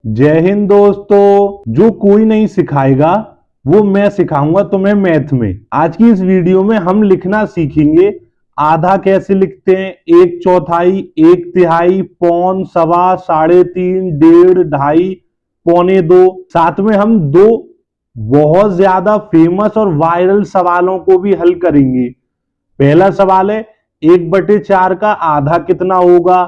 जय हिंद दोस्तों। जो कोई नहीं सिखाएगा वो मैं सिखाऊंगा तुम्हें मैथ में। आज की इस वीडियो में हम लिखना सीखेंगे आधा कैसे लिखते हैं, एक चौथाई, एक तिहाई, पौन, सवा, साढ़े तीन, डेढ़, ढाई, पौने दो। साथ में हम दो बहुत ज्यादा फेमस और वायरल सवालों को भी हल करेंगे। पहला सवाल है 1/4 का आधा कितना होगा,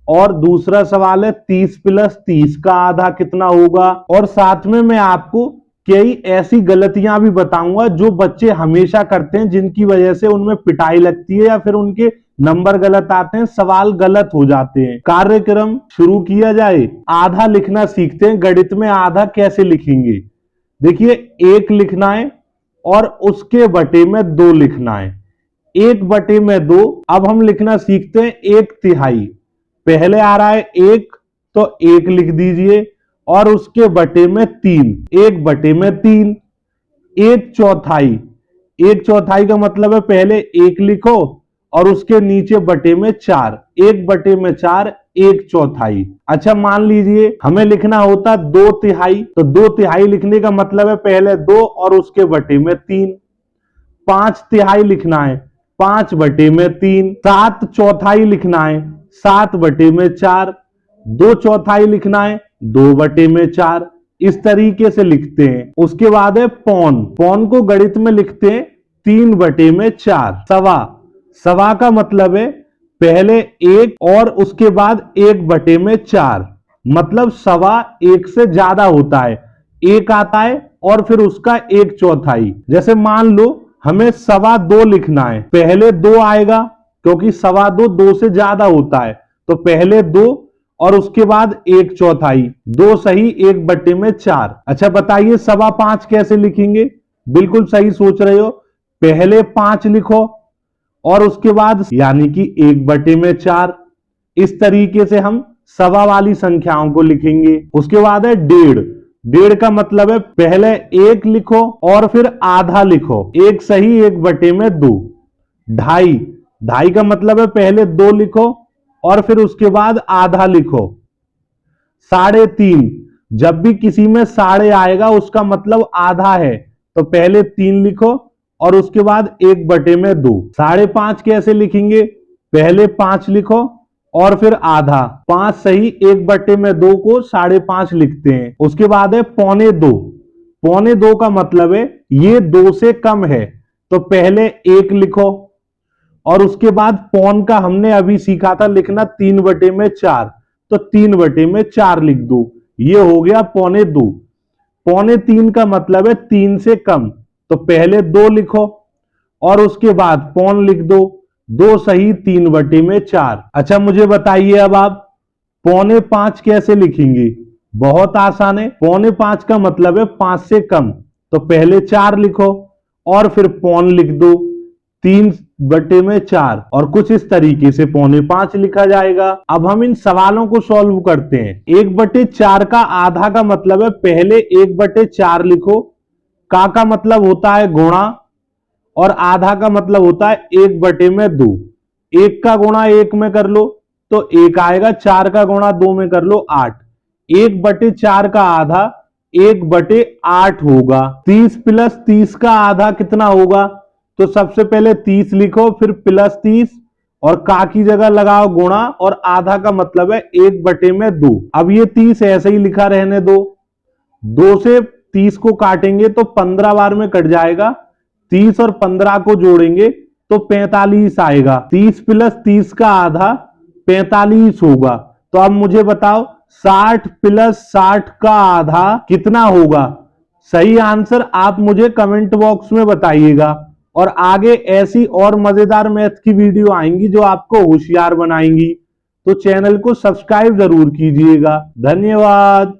और दूसरा सवाल है 30 + 30 का आधा कितना होगा। और साथ में मैं आपको कई ऐसी गलतियां भी बताऊंगा जो बच्चे हमेशा करते हैं, जिनकी वजह से उनमें पिटाई लगती है या फिर उनके नंबर गलत आते हैं, सवाल गलत हो जाते हैं। कार्यक्रम शुरू किया जाए। आधा लिखना सीखते हैं। गणित में आधा कैसे लिखेंगे, देखिए, 1 लिखना है और उसके बटे में 2 लिखना है। 1/2। अब हम लिखना सीखते हैं 1/3। पहले आ रहा है 1, तो 1 लिख दीजिए और उसके बटे में 3, 1/3। 1/4। 1/4 का मतलब है पहले 1 लिखो और उसके नीचे बटे में 4, 1/4, 1/4। अच्छा, मान लीजिए हमें लिखना होता 2/3, तो 2/3 लिखने का मतलब है पहले 2 और उसके बटे में 3। 5/3 लिखना है, 5/3। 7/4 लिखना है, 7/4। 2/4 लिखना है, 2/4। इस तरीके से लिखते हैं। उसके बाद है पौन। पौन को गणित में लिखते हैं 3/4। सवा। सवा का मतलब है पहले 1 और उसके बाद 1/4, मतलब सवा 1 से ज्यादा होता है। 1 आता है और फिर उसका 1/4। जैसे मान लो हमें 2.25 लिखना है, पहले 2 आएगा क्योंकि 2.25 2 से ज्यादा होता है, तो पहले 2 और उसके बाद 1/4। 2 सही, 1/4। अच्छा बताइए 5.25 कैसे लिखेंगे। बिल्कुल सही सोच रहे हो। पहले 5 लिखो और उसके बाद यानी कि 1/4। इस तरीके से हम सवा वाली संख्याओं को लिखेंगे। उसके बाद है 1.5। 1.5 का मतलब है पहले 1 लिखो और फिर आधा लिखो, 1 सही, 1/2। 2.5। 2.5 का मतलब है पहले 2 लिखो और फिर उसके बाद आधा लिखो। 3.5। जब भी किसी में साढ़े आएगा उसका मतलब आधा है, तो पहले 3 लिखो और उसके बाद 1/2। 5.5 कैसे लिखेंगे, पहले 5 लिखो और फिर आधा, 5 सही, 1/2 को 5.5 लिखते हैं। उसके बाद है 1.25। 1.25 का मतलब है ये 2 से कम है, तो पहले 1 लिखो और उसके बाद पौन का हमने अभी सीखा था लिखना 3/4, तो 3/4 लिख दो। ये हो गया 1.25। 2.25 का मतलब है 3 से कम, तो पहले 2 लिखो और उसके बाद पौन लिख दो। 2 सही, 3/4। अच्छा मुझे बताइए अब आप 4.25 कैसे लिखेंगे। बहुत आसान है। 4.25 का मतलब है 5 से कम, तो पहले 4 लिखो और फिर पौन लिख दो, 3/4। और कुछ इस तरीके से 4.25 लिखा जाएगा। अब हम इन सवालों को सॉल्व करते हैं। 1/4 का आधा का मतलब है पहले 1/4 लिखो, का मतलब होता है गुणा और आधा का मतलब होता है 1/2। 1 का गुणा 1 में कर लो तो 1 आएगा, 4 का गुणा 2 में कर लो 8। 1/4 का आधा 1/8 होगा। 30 + 30 का आधा कितना होगा, तो सबसे पहले 30 लिखो, फिर +30 और का की जगह लगाओ गुणा, और आधा का मतलब है 1/2। अब ये 30 ऐसे ही लिखा रहने दो। 2 से 30 को काटेंगे तो 15 बार में कट जाएगा। 30 और 15 को जोड़ेंगे तो 45 आएगा। 30 + 30 का आधा 45 होगा। तो अब मुझे बताओ 60 + 60 का आधा कितना होगा। सही आंसर आप मुझे कमेंट बॉक्स में बताइएगा। और आगे ऐसी और मजेदार मैथ की वीडियो आएंगी जो आपको होशियार बनाएंगी, तो चैनल को सब्सक्राइब जरूर कीजिएगा। धन्यवाद।